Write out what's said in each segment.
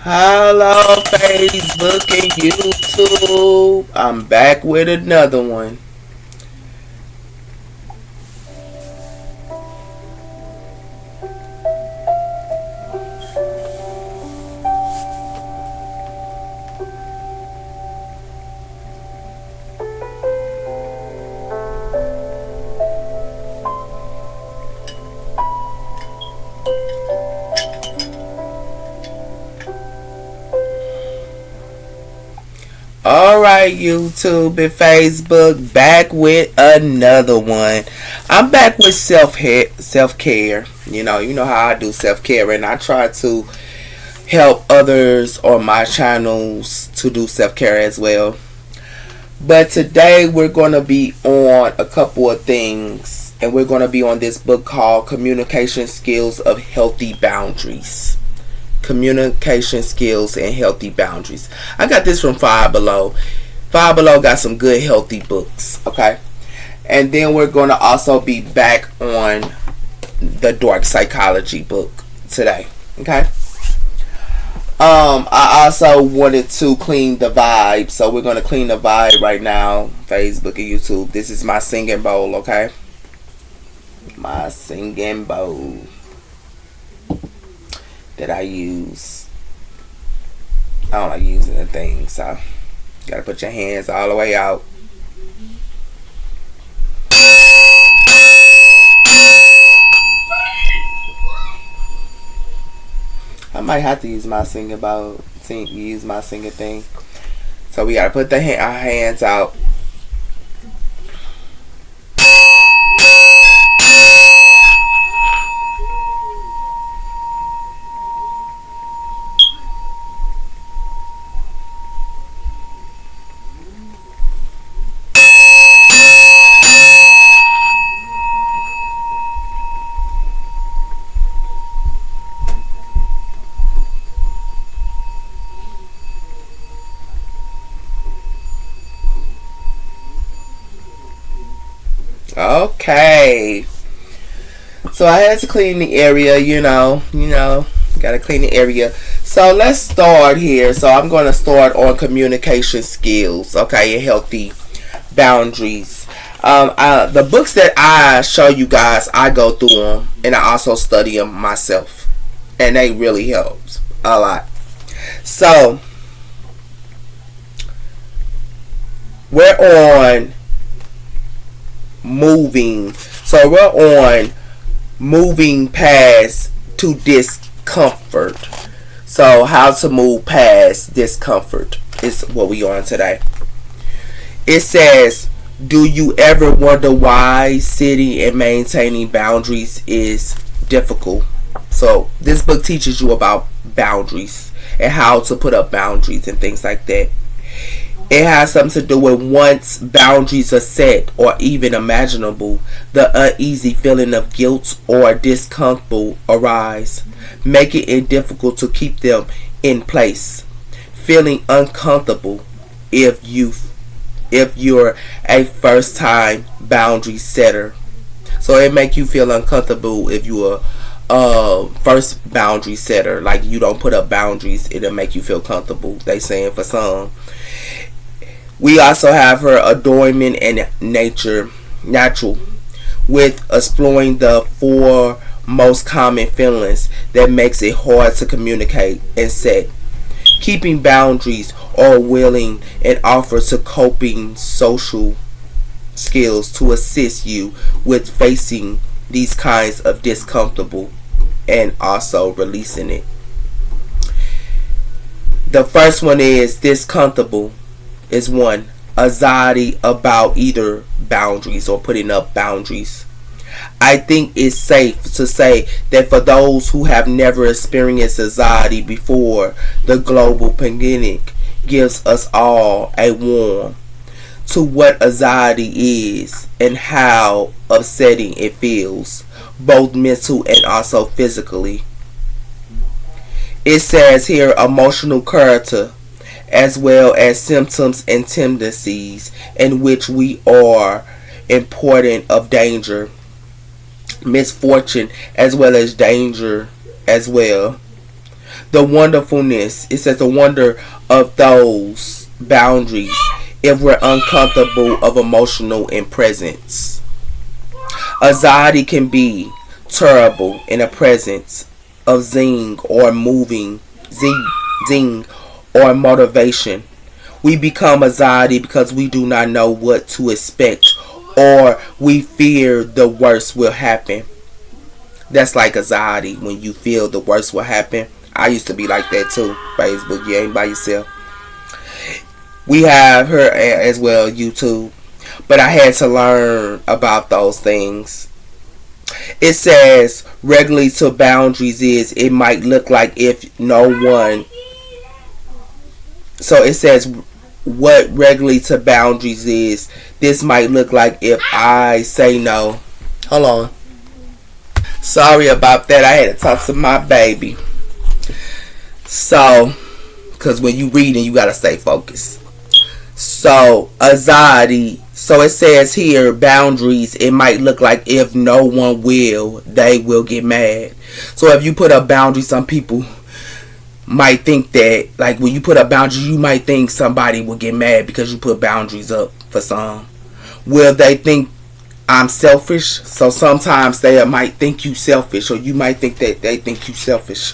Hello, Facebook and YouTube. I'm back with another one. Alright, YouTube and Facebook, back with another one. I'm back with self care. You know how I do self care, and I try to help others on my channels to do self care as well. But today we're going to be on a couple of things, and we're going to be on this book called Communication Skills of Healthy Boundaries. Communication skills and healthy boundaries. I got this from Five Below. Five Below got some good healthy books. Okay. And then we're going to also be back on the Dark Psychology book today. Okay. I also wanted to clean the vibe. So we're going to clean the vibe right now. Facebook and YouTube. This is my singing bowl. Okay. My singing bowl that I use. I don't like using the thing, so you gotta put your hands all the way out. I might have to use my singing bowl, use my singing thing. So we gotta put our hands out. Okay. So I had to clean the area, gotta clean the area. So let's start here. So I'm gonna start on communication skills, okay, and healthy boundaries. The books that I show you guys, I go through them, and I also study them myself, and they really help a lot. So we're on moving. So we're on moving past to discomfort. So how to move past discomfort is what we on today. It says, do you ever wonder why setting and maintaining boundaries is difficult? So this book teaches you about boundaries and how to put up boundaries and things like that. It has something to do with once boundaries are set or even imaginable, the uneasy feeling of guilt or discomfort arise, making it difficult to keep them in place. Feeling uncomfortable if you're a first time boundary setter. So it make you feel uncomfortable if you're a first boundary setter. Like you don't put up boundaries, it'll make you feel comfortable. They saying for some. We also have her adornment and natural, with exploring the four most common feelings that makes it hard to communicate and set. Keeping boundaries are willing and offer to coping social skills to assist you with facing these kinds of discomfortable and also releasing it. The first one is discomfortable. Is one, anxiety about either boundaries or putting up boundaries. I think it's safe to say that for those who have never experienced anxiety before, the global pandemic gives us all a warm to what anxiety is and how upsetting it feels, both mental and also physically. It says here emotional character, as well as symptoms and tendencies in which we are important of danger, misfortune, as well as danger as well. The wonderfulness, it says the wonder of those boundaries if we're uncomfortable of emotional in presence. Anxiety can be terrible in the presence of zing or moving, zing or motivation. We become anxiety because we do not know what to expect or we fear the worst will happen. That's like anxiety when you feel the worst will happen. I used to be like that too. Facebook, you ain't by yourself. We have her as well, YouTube. But I had to learn about those things. It says regularly to boundaries is it might look like if no one. So it says what regularly to boundaries is. This might look like if I say no. Hold on. Sorry about that. I had to talk to my baby. So, because when you reading, you gotta stay focused. So, anxiety. So it says here, boundaries. It might look like if no one will, they will get mad. So if you put up boundaries, some people might think that, like when you put up boundaries, you might think somebody will get mad because you put boundaries up for some. Will they think I'm selfish? So sometimes they might think you selfish, or you might think that they think you selfish.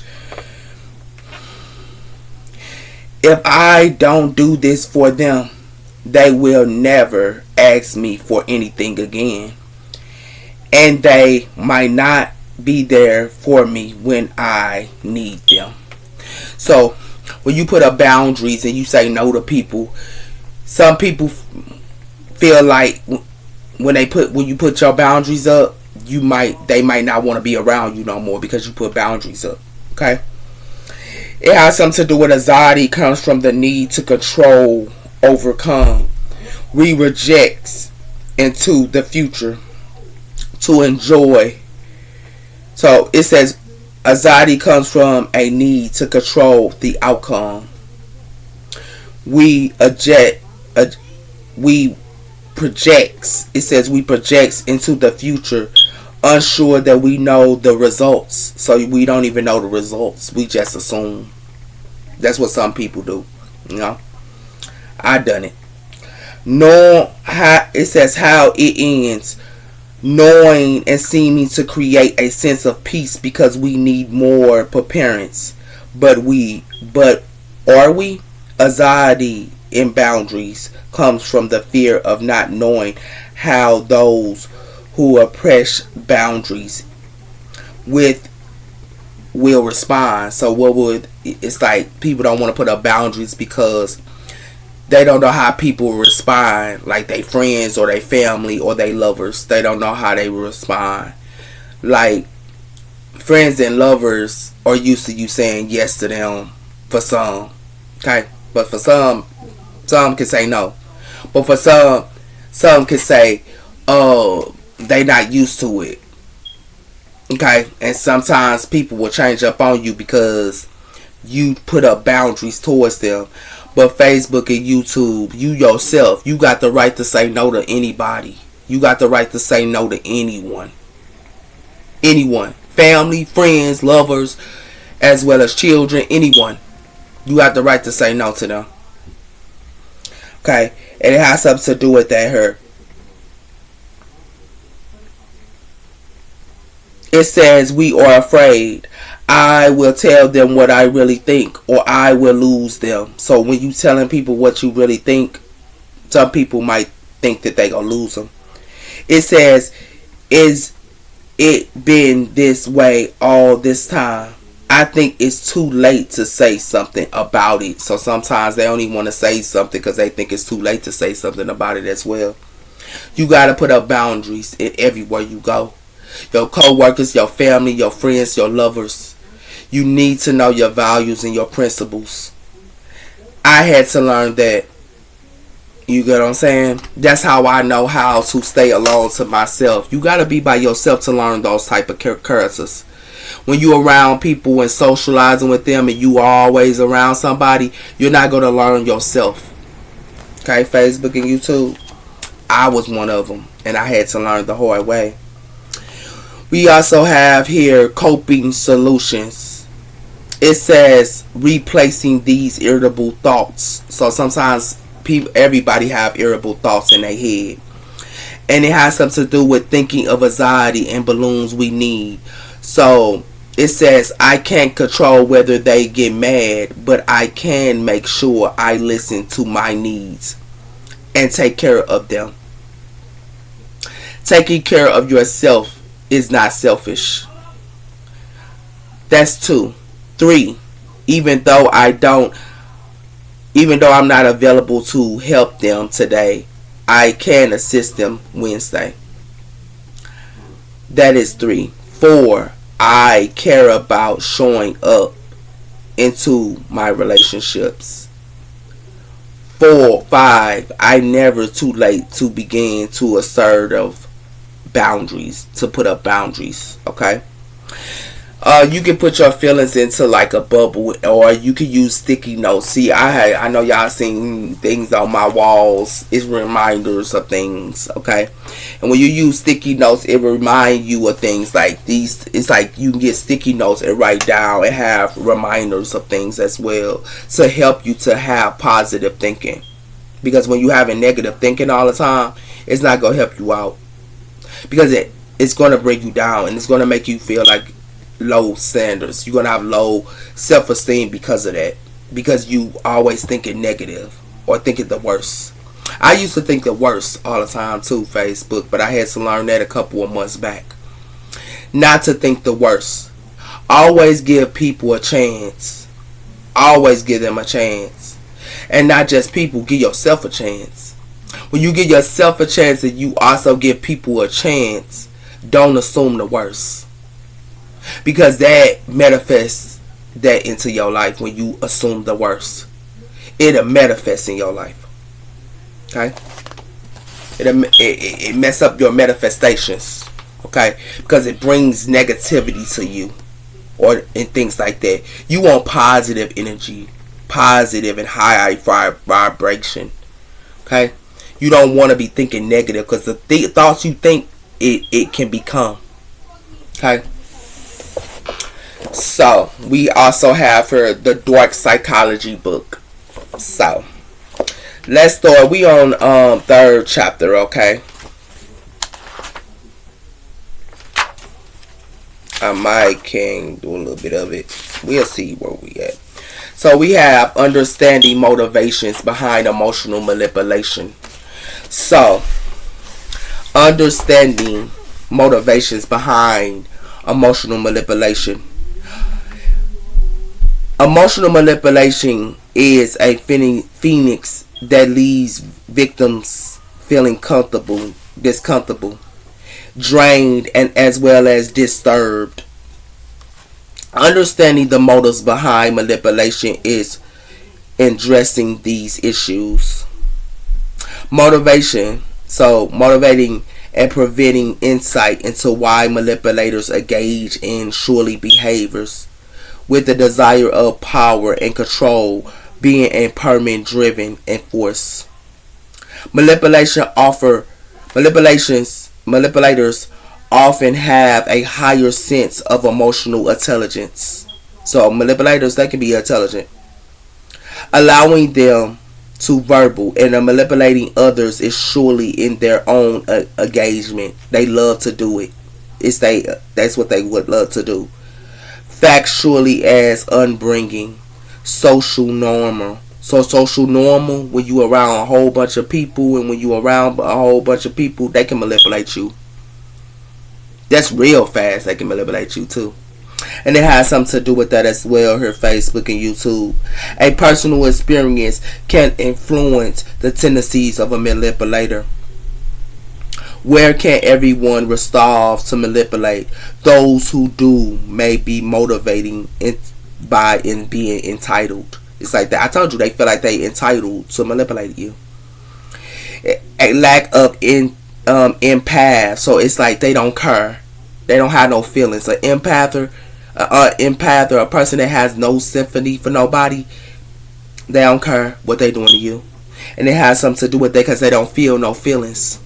If I don't do this for them, they will never ask me for anything again. And they might not be there for me when I need them. So, when you put up boundaries and you say no to people, some people feel like when you put your boundaries up, they might not want to be around you no more because you put boundaries up. Okay? It has something to do with anxiety. Comes from the need to control, overcome. We reject into the future to enjoy. So it says anxiety comes from a need to control the outcome. We projects. It says we projects into the future, unsure that we know the results. So we don't even know the results. We just assume. That's what some people do. You know, I done it. It says how it ends, knowing and seeming to create a sense of peace because we need more preparedness. But are we? Anxiety in boundaries comes from the fear of not knowing how those who oppress boundaries will respond. So it's like people don't want to put up boundaries because they don't know how people respond, like they friends or they family or they lovers. They don't know how they respond. Like friends and lovers are used to you saying yes to them for some. Okay? But for some can say no. But for some can say, they not used to it. Okay? And sometimes people will change up on you because you put up boundaries towards them. But Facebook and YouTube, you yourself, you got the right to say no to anybody. You got the right to say no to anyone. Anyone. Family, friends, lovers, as well as children, anyone. You got the right to say no to them. Okay? And it has something to do with that here. It says we are afraid. I will tell them what I really think, or I will lose them. So when you telling people what you really think, some people might think that they gonna lose them. It says, is it been this way all this time? I think it's too late to say something about it. So sometimes they only want to say something because they think it's too late to say something about it as well. You gotta put up boundaries in everywhere you go. Your co-workers, your family, your friends, your lovers. You need to know your values and your principles. I had to learn that. You get what I'm saying? That's how I know how to stay alone to myself. You got to be by yourself to learn those type of characters. When you around people and socializing with them and you are always around somebody, you're not going to learn yourself. Okay, Facebook and YouTube. I was one of them. And I had to learn the hard way. We also have here coping solutions. It says replacing these irritable thoughts. So sometimes everybody have irritable thoughts in their head, and it has something to do with thinking of anxiety and balloons we need. So it says, I can't control whether they get mad, but I can make sure I listen to my needs and take care of them. Taking care of yourself is not selfish. That's 2. 3. Even though I'm not available to help them today, I can assist them Wednesday. That is 3. 4. I care about showing up into my relationships. 5. I never too late to begin to assertive boundaries, to put up boundaries. Okay. You can put your feelings into like a bubble, or you can use sticky notes. See, I know y'all seen things on my walls. It's reminders of things, okay? And when you use sticky notes, it will remind you of things like these. It's like you can get sticky notes and write down and have reminders of things as well to help you to have positive thinking. Because when you having negative thinking all the time, it's not going to help you out. Because it's going to bring you down, and it's going to make you feel like low standards. You're gonna have low self-esteem because of that, because you always thinking negative or thinking the worst. I used to think the worst all the time too, Facebook, but I had to learn that a couple of months back, not to think the worst. Always give people a chance. Always give them a chance. And not just people, give yourself a chance. When you give yourself a chance and you also give people a chance, don't assume the worst. Because that manifests that into your life. When you assume the worst, it'll manifest in your life. Okay? It mess up your manifestations. Okay? Because it brings negativity to you, or and things like that. You want positive energy, positive and high vibration. Okay? You don't want to be thinking negative, because the thoughts you think, it can become. Okay? So, we also have here the Dark Psychology book. So, let's start. We on 3rd chapter, okay? I might can do a little bit of it. We'll see where we at. So, we have understanding motivations behind emotional manipulation. So, understanding motivations behind emotional manipulation. Emotional manipulation is a phoenix that leaves victims feeling discomfortable, drained, and as well as disturbed. Understanding the motives behind manipulation is addressing these issues. Motivation. So, motivating and providing insight into why manipulators engage in surely behaviors, with the desire of power and control being a permanent driven force. Manipulators often have a higher sense of emotional intelligence. So manipulators, they can be intelligent, allowing them to verbal and manipulating others is surely in their own engagement. They love to do it. That's what they would love to do. Factually as unbringing social normal. So social normal, when you around a whole bunch of people, and when you around a whole bunch of people, they can manipulate you. That's real fast. They can manipulate you too. And it has something to do with that as well, her Facebook and YouTube. A personal experience can influence the tendencies of a manipulator. Where can everyone resolve to manipulate? Those who do may be motivating by being entitled. It's like that. I told you, they feel like they entitled to manipulate you. A lack of empath. So it's like they don't care. They don't have no feelings. An empath or a person that has no sympathy for nobody, they don't care what they doing to you. And it has something to do with that, because they don't feel no feelings.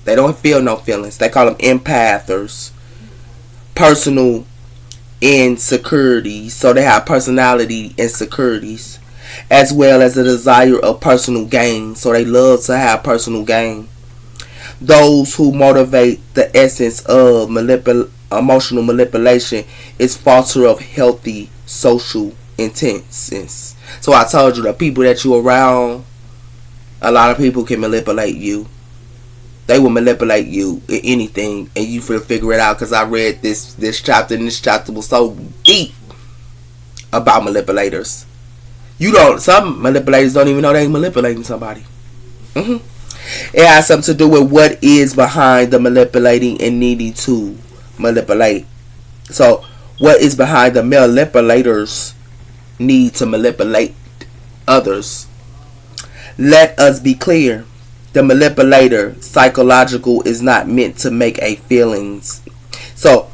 They don't feel no feelings. They call them empathers. Personal insecurities. So they have personality insecurities, as well as a desire of personal gain. So they love to have personal gain. Those who motivate the essence of emotional manipulation is falter of healthy social intentions. So I told you, the people that you around, a lot of people can manipulate you. They will manipulate you in anything, and you will figure it out. Because I read this chapter, and this chapter was so deep about manipulators. Some manipulators don't even know they're manipulating somebody. It has something to do with what is behind the manipulating and needing to manipulate. So, what is behind the manipulators' need to manipulate others? Let us be clear. The manipulator, psychological, is not meant to make a feelings. So,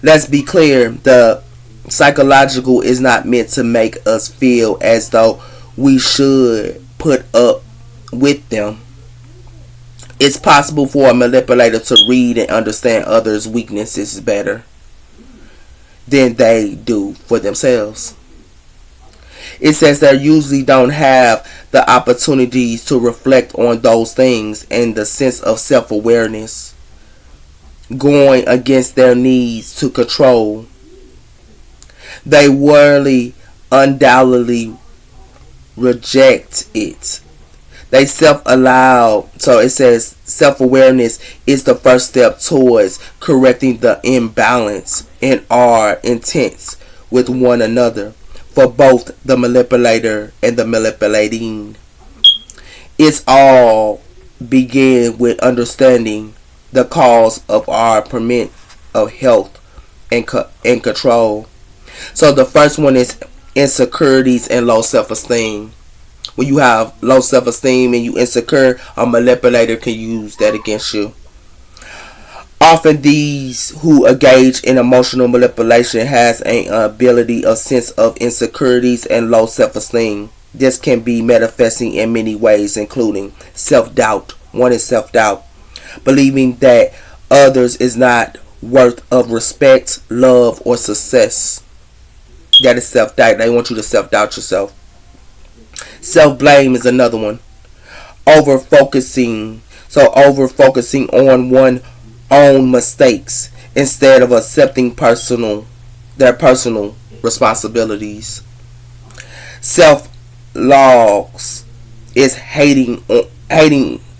let's be clear. The psychological is not meant to make us feel as though we should put up with them. It's possible for a manipulator to read and understand others' weaknesses better than they do for themselves. It says they usually don't have the opportunities to reflect on those things and the sense of self-awareness, going against their needs to control. They undoubtedly reject it. They self-allow. So it says self-awareness is the first step towards correcting the imbalance in our intents with one another for both the manipulator and the manipulating. It's all begin with understanding the cause of our permit of health and control. So the first one is insecurities and low self-esteem. When you have low self-esteem and you insecure, a manipulator can use that against you. Often these who engage in emotional manipulation has an ability, a sense of insecurities and low self-esteem. This can be manifesting in many ways, including self-doubt. One is self-doubt. Believing that others is not worth of respect, love, or success. That is self-doubt. They want you to self-doubt yourself. Self-blame is another one. Over-focusing. So over-focusing on one's own mistakes instead of accepting their personal responsibilities. Self-logs is hating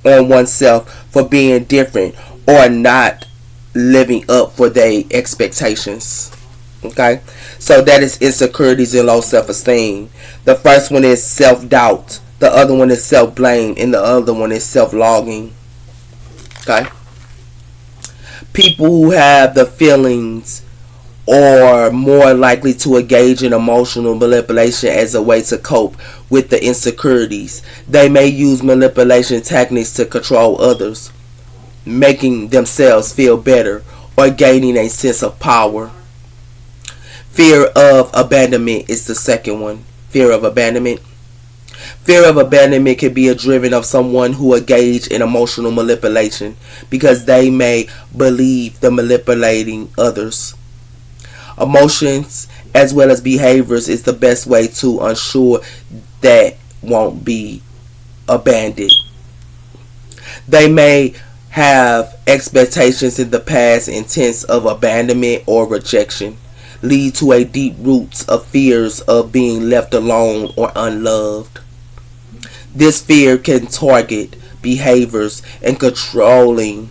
on oneself for being different or not living up for their expectations. Okay, so that is insecurities and low self-esteem. The first one is self-doubt. The other one is self-blame, and the other one is self-logging. Okay, people who have the feelings are more likely to engage in emotional manipulation as a way to cope with the insecurities. They may use manipulation techniques to control others, making themselves feel better or gaining a sense of power. Fear of abandonment is the second one. Fear of abandonment. Fear of abandonment can be a driven of someone who engage in emotional manipulation because they may believe the manipulating others. Emotions as well as behaviors is the best way to ensure that won't be abandoned. They may have expectations in the past intense of abandonment or rejection, lead to a deep roots of fears of being left alone or unloved. This fear can target behaviors and controlling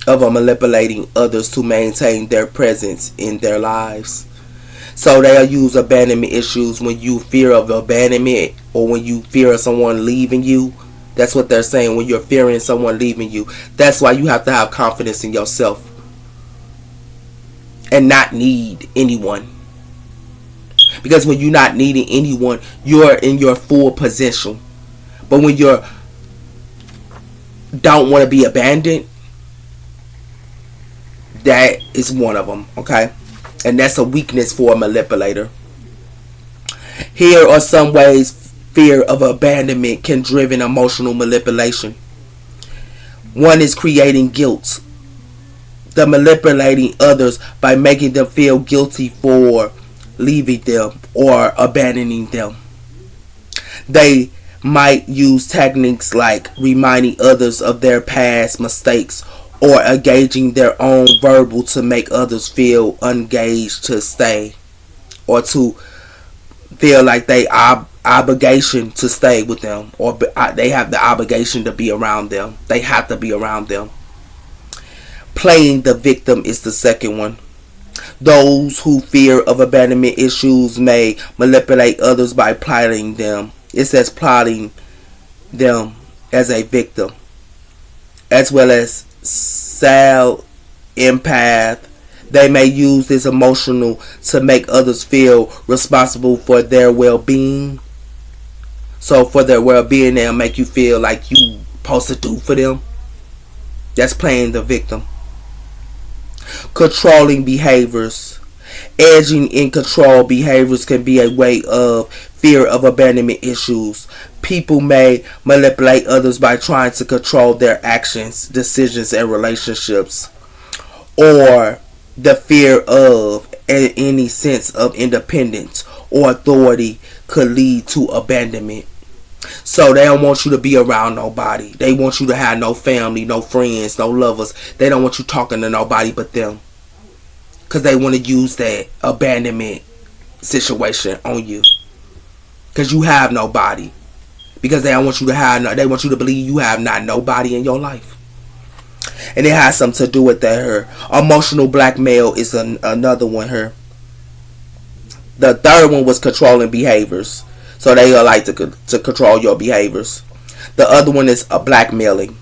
of manipulating others to maintain their presence in their lives. So they'll use abandonment issues when you fear of abandonment or when you fear of someone leaving you. That's what they're saying when you're fearing someone leaving you. That's why you have to have confidence in yourself and not need anyone. Because when you're not needing anyone, you're in your full potential. But when you don't want to be abandoned, that is one of them, okay? And that's a weakness for a manipulator. Here are some ways fear of abandonment can driven emotional manipulation. One is creating guilt. The manipulating others by making them feel guilty for leaving them or abandoning them. They might use techniques like reminding others of their past mistakes or engaging their own verbal to make others feel engaged to stay or to feel like they obligation to stay with them, or they have the obligation to be around them. They have to be around them. Playing the victim is the second one. Those who fear of abandonment issues may manipulate others by plotting them. It says plotting them as a victim, as well as sad empath. They may use this emotional to make others feel responsible for their well-being. So for their well-being, they'll make you feel like you supposed to do for them. That's playing the victim. Controlling behaviors. Edging in control behaviors can be a way of fear of abandonment issues. People may manipulate others by trying to control their actions, decisions, and relationships, or the fear of any sense of independence or authority could lead to abandonment. So they don't want you to be around nobody. They want you to have no family, no friends, no lovers. They don't want you talking to nobody but them, because they want to use that abandonment situation on you, because you have nobody. Because they don't want you to have, they want you to believe you have not nobody in your life. And it has something to do with that here. Emotional blackmail is another one here. The third one was controlling behaviors. So they like to control your behaviors. The other one is a blackmailing.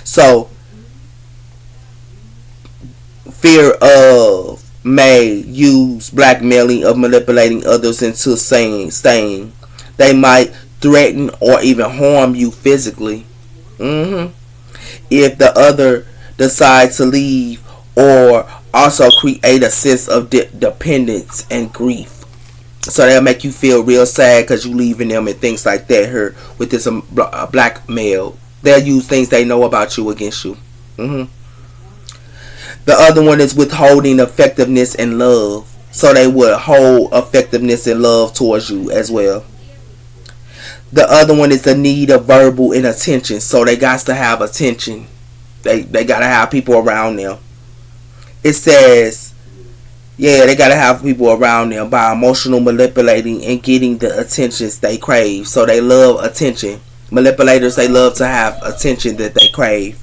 So fear of may use blackmailing of manipulating others into staying. They might threaten or even harm you physically. If the other decide to leave, or also create a sense of dependence and grief. So they'll make you feel real sad because you leaving them and things like that here with this blackmail. They'll use things they know about you against you. The other one is withholding effectiveness and love. So they would hold effectiveness and love towards you as well. The other one is the need of verbal and attention. So they got to have attention. They got to have people around them. It says, yeah, they got to have people around them by emotional manipulating and getting the attentions they crave. So they love attention. Manipulators, they love to have attention that they crave.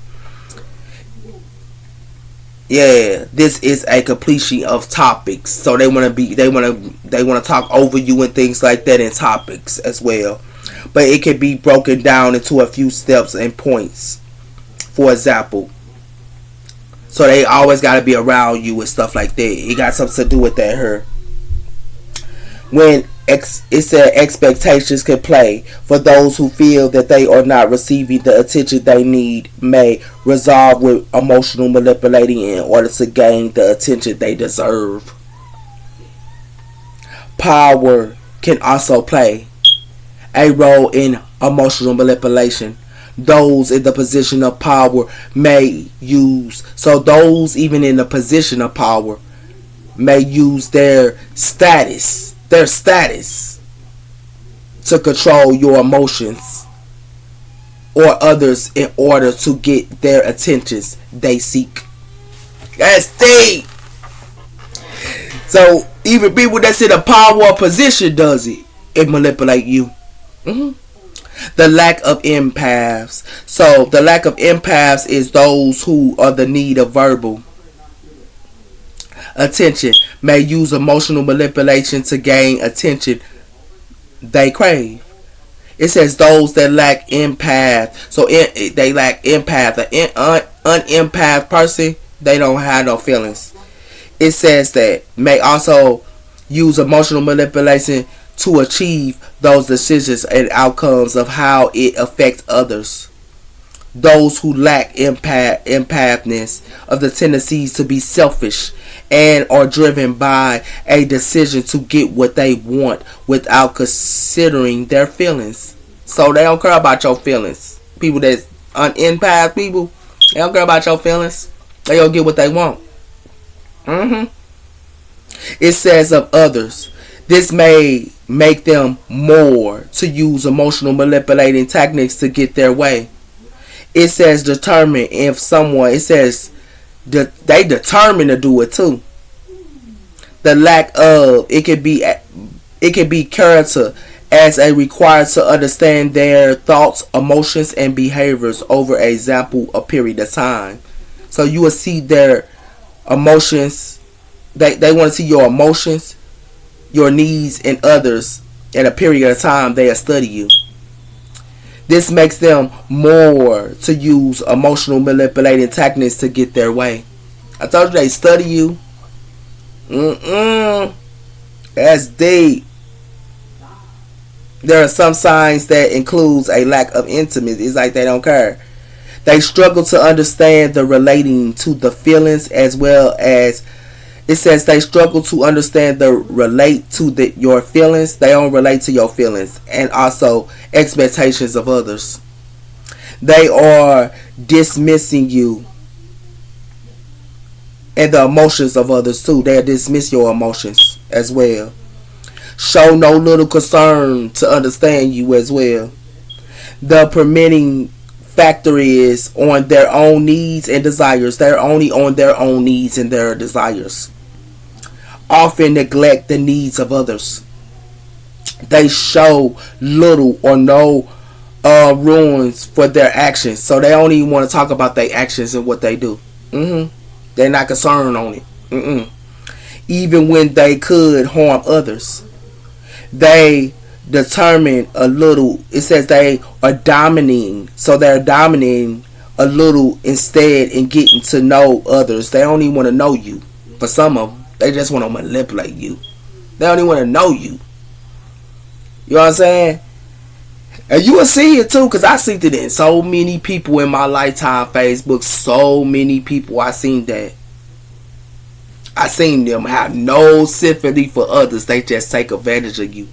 Yeah, this is a completion of topics. So they want to talk over you and things like that in topics as well. But it can be broken down into a few steps and points. For example, so they always got to be around you and stuff like that. It got something to do with that here. When it said expectations can play for those who feel that they are not receiving the attention they need, may resolve with emotional manipulating in order to gain the attention they deserve. Power can also play a role in emotional manipulation. Those in the position of power may use, so those even in the position of power may use their status to control your emotions or others in order to get their attentions they seek. That's deep. So even people that's in a power position does it. It manipulate you. The lack of empaths. So the lack of empaths is those who are the need of verbal attention, may use emotional manipulation to gain attention they crave. It says those that lack empath. So they lack empath. An unempath person, they don't have no feelings. It says that may also use emotional manipulation to achieve those decisions and outcomes of how it affects others. Those who lack empathness of the tendencies to be selfish and are driven by a decision to get what they want without considering their feelings. So they don't care about your feelings. People that's unempath people, they don't care about your feelings. They don't get what they want. hmm It says of others, this may make them more to use emotional manipulating techniques to get their way. It says determine if someone, it says they determined to do it too. The lack of it can be character as a required to understand their thoughts, emotions, and behaviors over a example a period of time. So you will see their emotions. They want to see your emotions, your needs, and others in a period of time. They'll study you. This makes them more to use emotional manipulating techniques to get their way. I told you they study you. That's deep. There are some signs that includes a lack of intimacy. It's like they don't care. They struggle to understand the relating to the feelings as well as it says they struggle to understand the relate to your feelings. They don't relate to your feelings and also expectations of others. They are dismissing you and the emotions of others too. They dismiss your emotions as well. Show no little concern to understand you as well. The permitting factor is on their own needs and desires. They're only on their own needs and their desires. Often neglect the needs of others. They show little or no ruins for their actions. So they don't even want to talk about their actions and what they do. They're not concerned on it. Even when they could harm others. They determine a little. It says they are dominating. So they're dominating a little instead in getting to know others. They don't even want to know you. For some of them, they just want to manipulate you. They don't even want to know you. You know what I'm saying? And you will see it too, because I seen it in so many people in my lifetime. Facebook, so many people I seen that. I seen them have no sympathy for others. They just take advantage of you.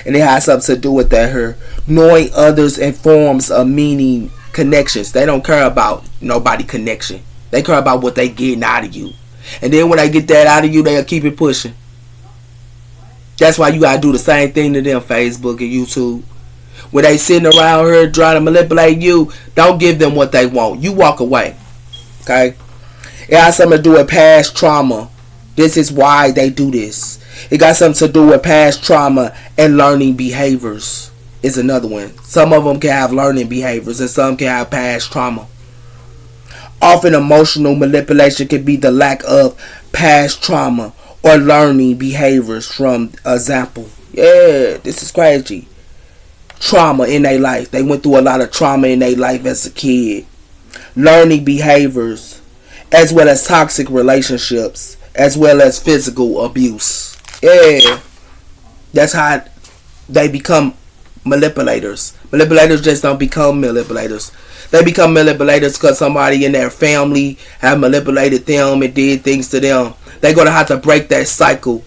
And it has something to do with that here. Knowing others in forms of meaning connections. They don't care about nobody connection. They care about what they getting out of you. And then when they get that out of you, they'll keep it pushing. That's why you gotta do the same thing to them, Facebook and YouTube. When they sitting around here trying to manipulate you, don't give them what they want. You walk away. Okay? It has something to do with past trauma. This is why they do this. It got something to do with past trauma and learning behaviors. Is another one. Some of them can have learning behaviors and some can have past trauma. Often emotional manipulation can be the lack of past trauma or learning behaviors from example. Yeah, this is crazy. Trauma in their life. They went through a lot of trauma in their life as a kid. Learning behaviors as well as toxic relationships, as well as physical abuse. Yeah, that's how they become manipulators. Manipulators just don't become manipulators. They become manipulators because somebody in their family have manipulated them and did things to them. They're going to have to break that cycle.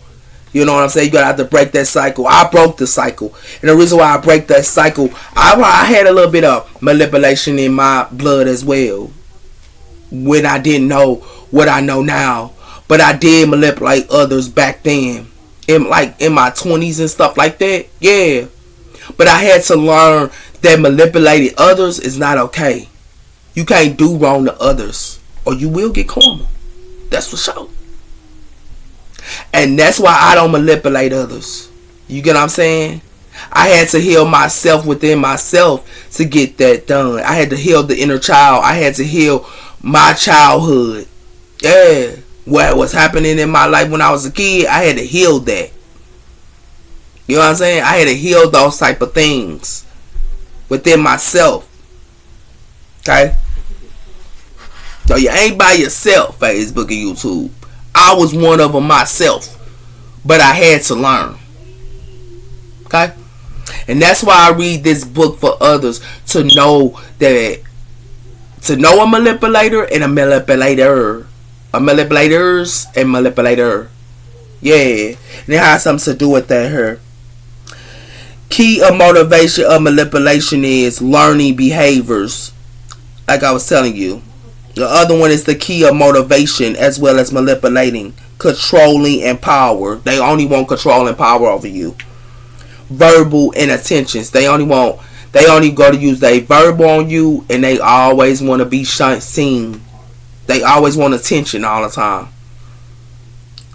You know what I'm saying? You're going to have to break that cycle. I broke the cycle. And the reason why I break that cycle, I had a little bit of manipulation in my blood as well. When I didn't know what I know now. But I did manipulate others back then. In my 20s and stuff like that. Yeah. But I had to learn that manipulating others is not okay. You can't do wrong to others. Or you will get karma. That's for sure. And that's why I don't manipulate others. You get what I'm saying? I had to heal myself within myself to get that done. I had to heal the inner child. I had to heal my childhood. Yeah. What was happening in my life when I was a kid, I had to heal that. You know what I'm saying? I had to heal those type of things within myself. Okay? So you ain't by yourself, Facebook and YouTube. I was one of them myself. But I had to learn. Okay? And that's why I read this book for others, to know that, to know a manipulator and a manipulator. A manipulators and manipulator. Yeah. And it has something to do with that here. Key of motivation of manipulation is learning behaviors. Like I was telling you. The other one is the key of motivation as well as manipulating, controlling, and power. They only want control and power over you. Verbal and attentions. They only go to use their verbal on you, and they always want to be seen. They always want attention all the time.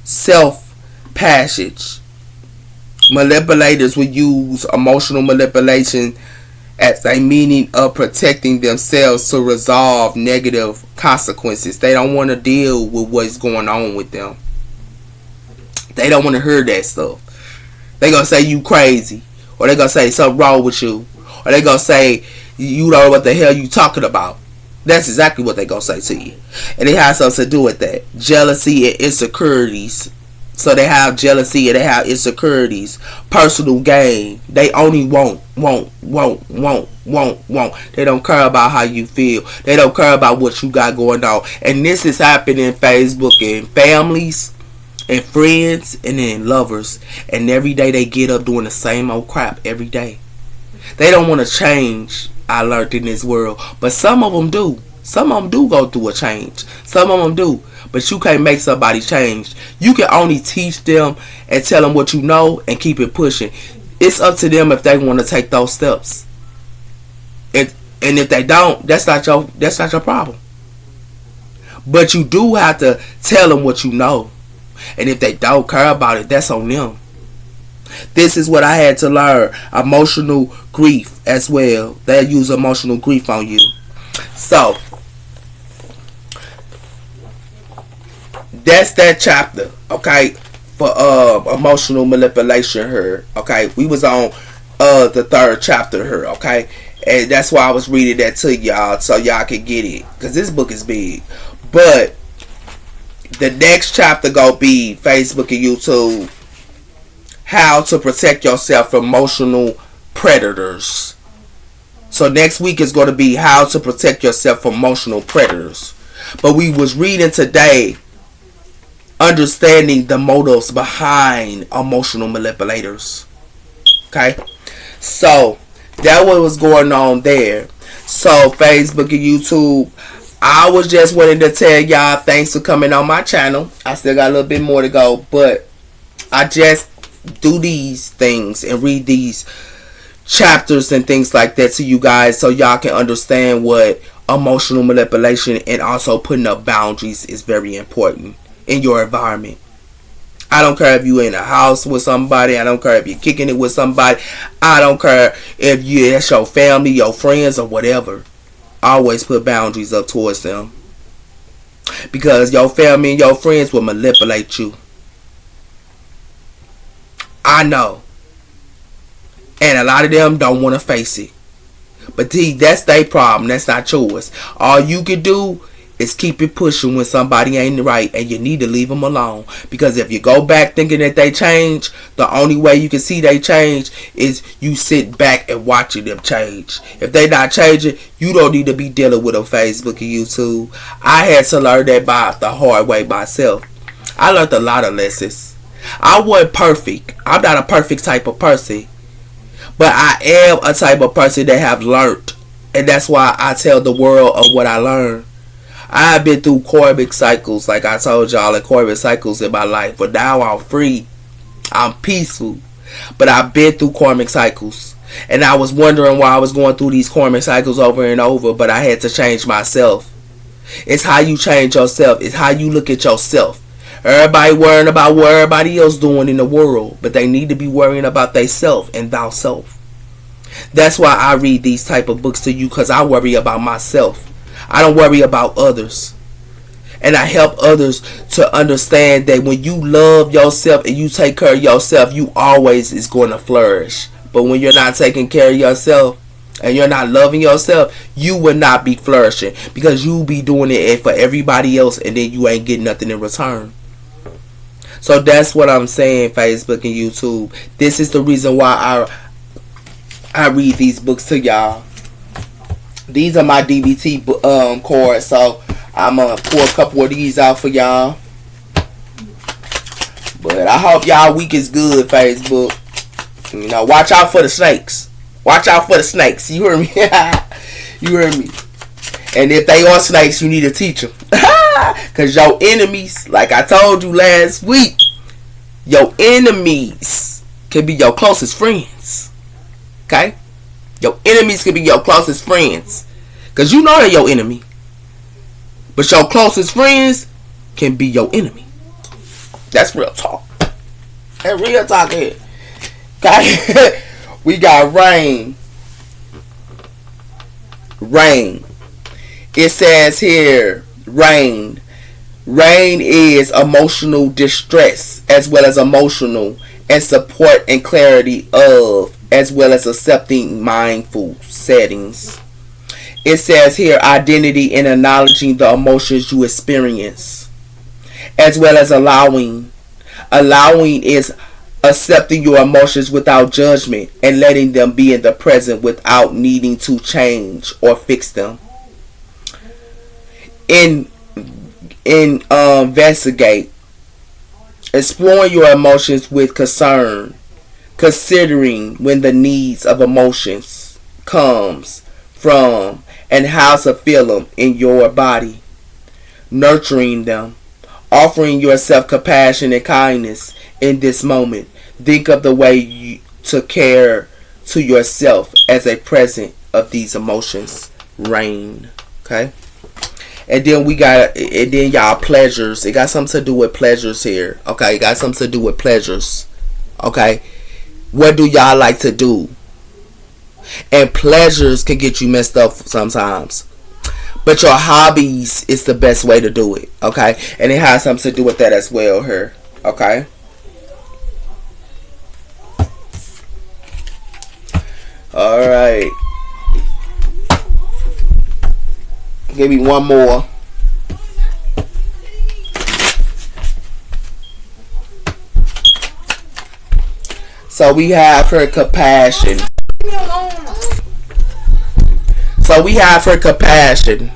Self-passage. Manipulators will use emotional manipulation as a meaning of protecting themselves to resolve negative consequences. They don't want to deal with what's going on with them. They don't want to hear that stuff. They gonna say you crazy, or they gonna say something wrong with you, or they gonna say you don't know what the hell you talking about. That's exactly what they gonna say to you, and it has something to do with that jealousy and insecurities. So they have jealousy and they have insecurities, personal gain. They only want. They don't care about how you feel. They don't care about what you got going on. And this is happening in Facebook and families and friends and then lovers. And every day they get up doing the same old crap every day. They don't want to change, I learned in this world. But some of them do. Some of them do go through a change. Some of them do. But you can't make somebody change. You can only teach them and tell them what you know and keep it pushing. It's up to them if they want to take those steps. And if they don't, that's not your problem. But you do have to tell them what you know. And if they don't care about it, that's on them. This is what I had to learn. Emotional grief as well. They use emotional grief on you. So that's that chapter, okay, for emotional manipulation here, okay. We was on the third chapter here, okay, and that's why I was reading that to y'all so y'all can get it, because this book is big. But the next chapter gonna be Facebook and YouTube, how to protect yourself from emotional predators. So next week is going to be how to protect yourself from emotional predators. But we was reading today, understanding the motives behind emotional manipulators. Okay? So that was going on there. So Facebook and YouTube, I was just wanting to tell y'all thanks for coming on my channel. I still got a little bit more to go, but I just do these things and read these chapters and things like that to you guys so y'all can understand what emotional manipulation and also putting up boundaries is very important in your environment. I don't care if you're in a house with somebody. I don't care if you're kicking it with somebody. I don't care if that's your family, your friends, or whatever. Always put boundaries up towards them, because your family and your friends will manipulate you. I know. And a lot of them don't want to face it. But that's their problem. That's not yours. All you can do is keep it pushing when somebody ain't right, and you need to leave them alone. Because if you go back thinking that they change, the only way you can see they change is you sit back and watching them change. If they not changing, you don't need to be dealing with them Facebook and YouTube. I had to learn that by the hard way myself. I learned a lot of lessons. I wasn't perfect. I'm not a perfect type of person. But I am a type of person that have learned. And that's why I tell the world of what I learned. I have been through karmic cycles, like I told y'all, and karmic cycles in my life. But now I'm free. I'm peaceful. But I've been through karmic cycles. And I was wondering why I was going through these karmic cycles over and over. But I had to change myself. It's how you change yourself. It's how you look at yourself. Everybody worrying about what everybody else doing in the world, but they need to be worrying about theyself and thyself. That's why I read these type of books to you, because I worry about myself. I don't worry about others. And I help others to understand that when you love yourself and you take care of yourself, you always is going to flourish. But when you're not taking care of yourself and you're not loving yourself, you will not be flourishing, because you be doing it for everybody else and then you ain't getting nothing in return. So that's what I'm saying, Facebook and YouTube. This is the reason why I read these books to y'all. These are my DVT cards, so I'm going to pour a couple of these out for y'all. But I hope y'all week is good, Facebook. You know, watch out for the snakes. Watch out for the snakes. You hear me? You hear me? And if they are snakes, you need to teach them. Because your enemies, like I told you last week, your enemies can be your closest friends. Okay? Your enemies can be your closest friends. Because you know they're your enemy. But your closest friends can be your enemy. That's real talk. That real talk here. Okay? We got rain. Rain. It says here, rain. Rain is emotional distress, as well as emotional and support and clarity of, as well as accepting mindful settings. It says here, identity and acknowledging the emotions you experience, as well as allowing. Allowing is accepting your emotions without judgment and letting them be in the present without needing to change or fix them. Investigate. Exploring your emotions with concern, considering when the needs of emotions comes from and how to feel them in your body. Nurturing them. Offering yourself compassion and kindness in this moment. Think of the way you to care to yourself as a present of these emotions. Rain. Okay? And then we got, and then y'all, pleasures. It got something to do with pleasures here. Okay? It got something to do with pleasures. Okay? What do y'all like to do? And pleasures can get you messed up sometimes. But your hobbies is the best way to do it. Okay? And it has something to do with that as well here. Okay? Alright. Give me one more. So we have her compassion. So we have her compassion.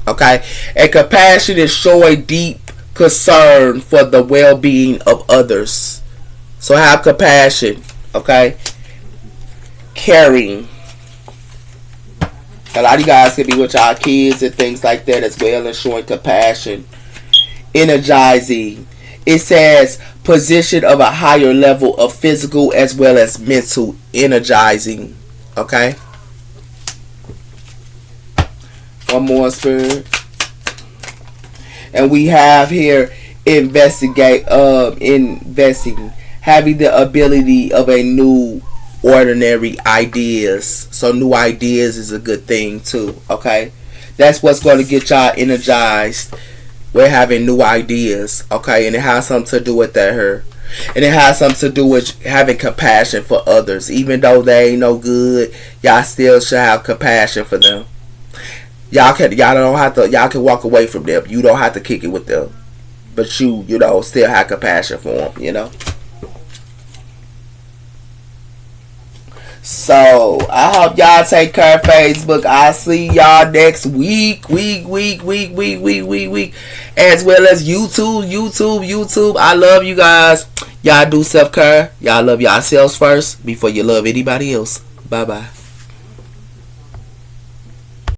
Okay? And compassion is showing deep concern for the well-being of others. So have compassion. Okay? Caring. A lot of you guys can be with y'all kids and things like that as well, and showing compassion. Energizing. It says position of a higher level of physical as well as mental energizing. Okay? One more, spirit. And we have here investing, having the ability of a new ordinary ideas. So new ideas is a good thing too. Okay, that's what's going to get y'all energized. We're having new ideas. Okay, and it has something to do with that here, and it has something to do with having compassion for others. Even though they ain't no good, y'all still should have compassion for them. Y'all can walk away from them. You don't have to kick it with them, but you know, still have compassion for them. You know. So, I hope y'all take care of Facebook. I'll see y'all next week. As well as YouTube. I love you guys. Y'all do self-care. Y'all love yourselves first before you love anybody else. Bye-bye.